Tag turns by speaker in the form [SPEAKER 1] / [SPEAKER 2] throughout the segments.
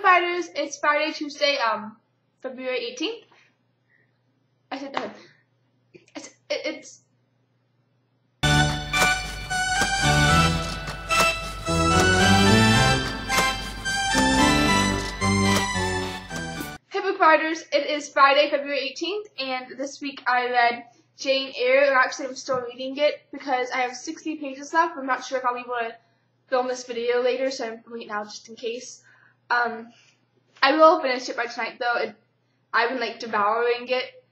[SPEAKER 1] book fighters, it's Friday, Tuesday, February 18th. I said that. It's Hey book fighters, it is Friday, February 18th, and this week I read Jane, Eyre. Actually, I'm still reading it because I have 60 pages left. I'm not sure if I'll be able to film this video later, so I'm filming it now just in case. I will finish it by tonight, though. I've been devouring it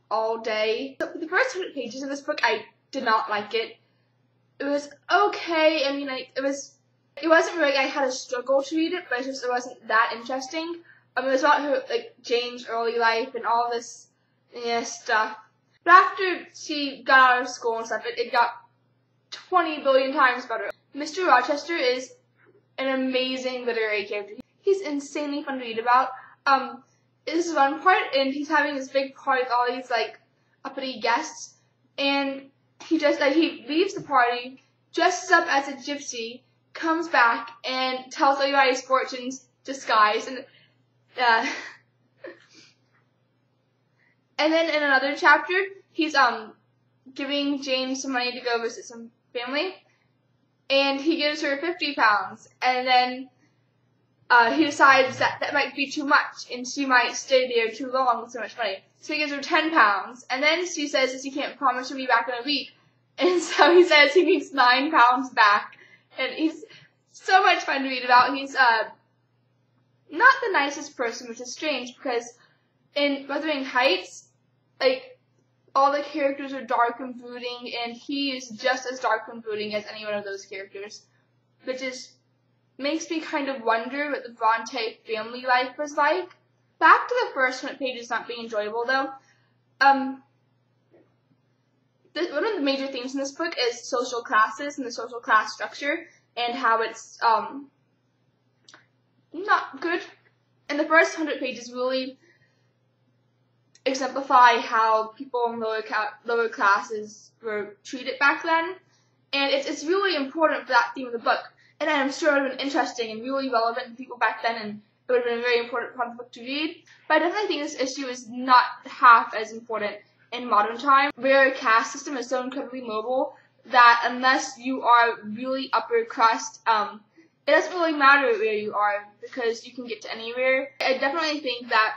[SPEAKER 1] all day. So for the first 100 pages of this book, I did not like it. It was okay. I mean, it wasn't really. I had a struggle to read it, but it wasn't that interesting. It was about her, Jane's early life and all this stuff. But after she got out of school and stuff, it got 20 billion times better. Mr. Rochester is an amazing literary character. He's insanely fun to read about. This is one part, and he's having this big party with all these uppity guests, and he leaves the party, dresses up as a gypsy, comes back, and tells everybody his fortune's disguised, and then in another chapter, he's giving Jane some money to go visit some family, and he gives her 50 pounds, and then he decides that might be too much, and she might stay there too long with so much money. So he gives her 10 pounds, and then she says that she can't promise she'll be back in a week, and so he says he needs 9 pounds back, and he's so much fun to read about. He's not the nicest person, which is strange, because in Wuthering Heights, all the characters are dark and brooding, and he is just as dark and brooding as any one of those characters, which makes me kind of wonder what the Bronte family life was like. Back to the first 100 pages not being enjoyable, though. One of the major themes in this book is social classes and the social class structure, and how it's not good. And the first 100 pages really exemplify how people in lower classes were treated back then, and it's really important for that theme of the book. And I'm sure it would have been interesting and really relevant to people back then, and it would have been a very important part of the book to read. But I definitely think this issue is not half as important in modern time, where a caste system is so incredibly mobile that unless you are really upper crust, it doesn't really matter where you are because you can get to anywhere. I definitely think that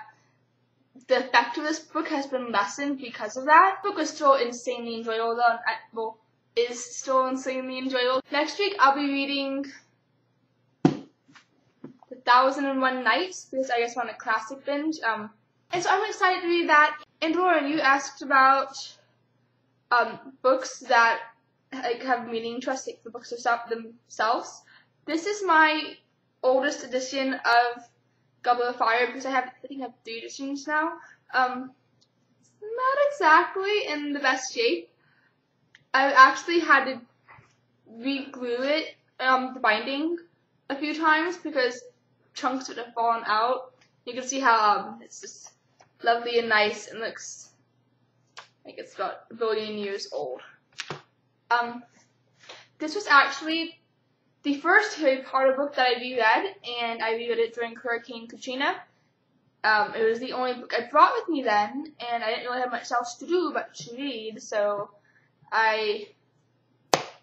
[SPEAKER 1] the effect of this book has been lessened because of that. The book was still insanely enjoyable, though. Is still insanely enjoyable. Next week, I'll be reading The 1001 Nights, because I just want a classic binge. And so I'm excited to read that. And Lauren, you asked about books that have meaning to us, the books themselves. This is my oldest edition of Goblet of Fire, because I think I have 3 editions now. Not exactly in the best shape. I actually had to re-glue it, the binding, a few times because chunks would have fallen out. You can see how it's just lovely and nice and looks like it's about 1 billion years old. This was actually the first Harry Potter book that I reread, and I reread it during Hurricane Katrina. It was the only book I brought with me then, and I didn't really have much else to do but to read, so I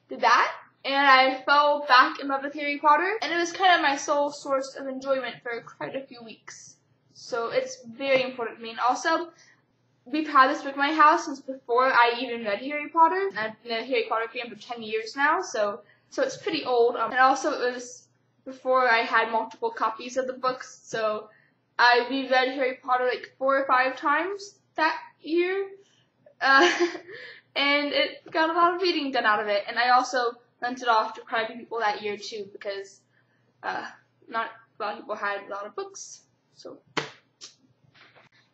[SPEAKER 1] did that, and I fell back in love with Harry Potter, and it was kind of my sole source of enjoyment for quite a few weeks. So it's very important to me. And also, we've had this book in my house since before I even read Harry Potter. I've been a Harry Potter fan for 10 years now, so it's pretty old. And also, it was before I had multiple copies of the books, so I reread Harry Potter 4 or 5 times that year. And it got a lot of reading done out of it. And I also lent it off to quite a few people that year, too, because not a lot of people had a lot of books. So.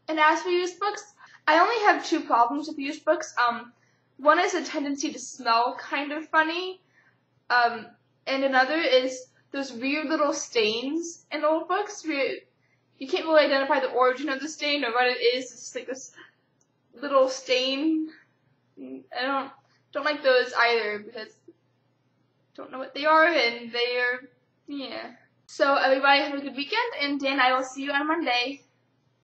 [SPEAKER 1] And as for used books, I only have 2 problems with used books. One is a tendency to smell kind of funny. And another is those weird little stains in old books where you can't really identify the origin of the stain or what it is. It's just this little stain. I don't like those either because I don't know what they are, and they are, So everybody have a good weekend, and Dan, I will see you on Monday.